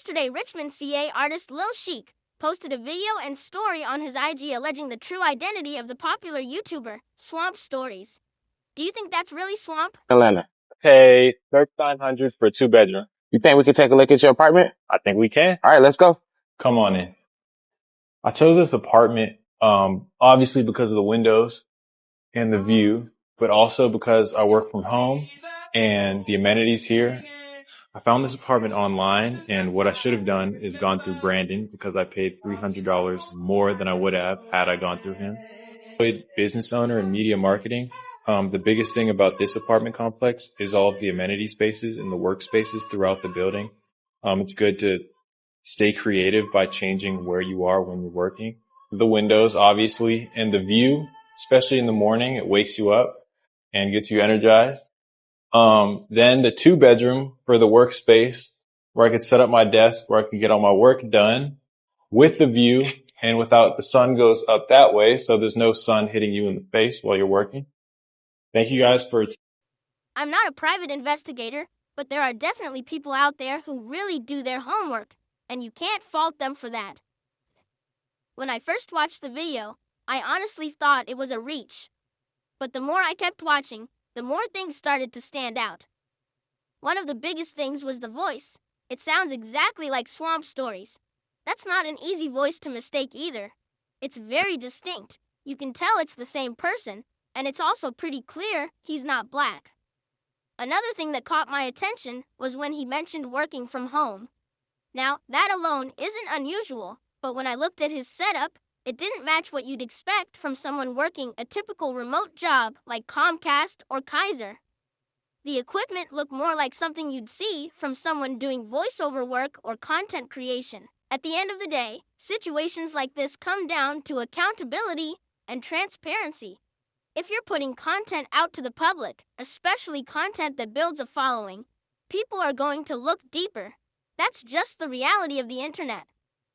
Yesterday, Richmond, CA artist Lil Sheik posted a video and story on his IG alleging the true identity of the popular YouTuber, Swamp Stories. Do you think that's really Swamp? Atlanta. Paid 3,900 for a 2-bedroom. You think we could take a look at your apartment? I think we can. All right, let's go. Come on in. I chose this apartment, obviously because of the windows and the view, but also because I work from home and the amenities here. I found this apartment online, and what I should have done is gone through Brandon because I paid $300 more than I would have had I gone through him. Business owner and media marketing. The biggest thing about this apartment complex is all of the amenity spaces and the workspaces throughout the building. It's good to stay creative by changing where you are when you're working. The windows, obviously, and the view, especially in the morning, it wakes you up and gets you energized. Then the 2-bedroom for the workspace where I could set up my desk, where I could get all my work done with the view and without the sun goes up that way. So there's no sun hitting you in the face while you're working. Thank you guys for. I'm not a private investigator, but there are definitely people out there who really do their homework, and you can't fault them for that. When I first watched the video, I honestly thought it was a reach. But the more I kept watching, the more things started to stand out. One of the biggest things was the voice. It sounds exactly like Swamp Stories. That's not an easy voice to mistake either. It's very distinct. You can tell it's the same person, and it's also pretty clear he's not black. Another thing that caught my attention was when he mentioned working from home. Now, that alone isn't unusual, but when I looked at his setup, it didn't match what you'd expect from someone working a typical remote job like Comcast or Kaiser. The equipment looked more like something you'd see from someone doing voiceover work or content creation. At the end of the day, situations like this come down to accountability and transparency. If you're putting content out to the public, especially content that builds a following, people are going to look deeper. That's just the reality of the internet.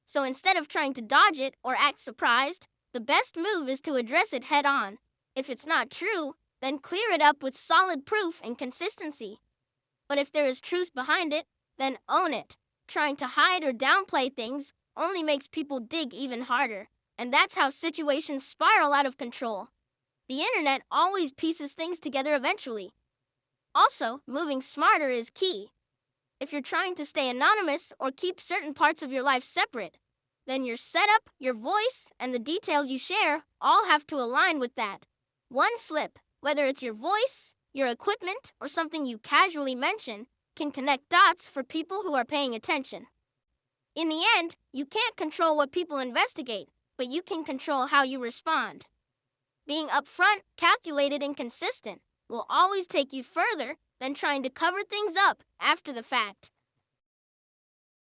So instead of trying to dodge it or act surprised, the best move is to address it head on. If it's not true, then clear it up with solid proof and consistency. But if there is truth behind it, then own it. Trying to hide or downplay things only makes people dig even harder, and that's how situations spiral out of control. The internet always pieces things together eventually. Also, moving smarter is key. If you're trying to stay anonymous or keep certain parts of your life separate, then your setup, your voice, and the details you share all have to align with that. One slip, whether it's your voice, your equipment, or something you casually mention, can connect dots for people who are paying attention. In the end, you can't control what people investigate, but you can control how you respond. Being upfront, calculated, and consistent will always take you further than trying to cover things up after the fact.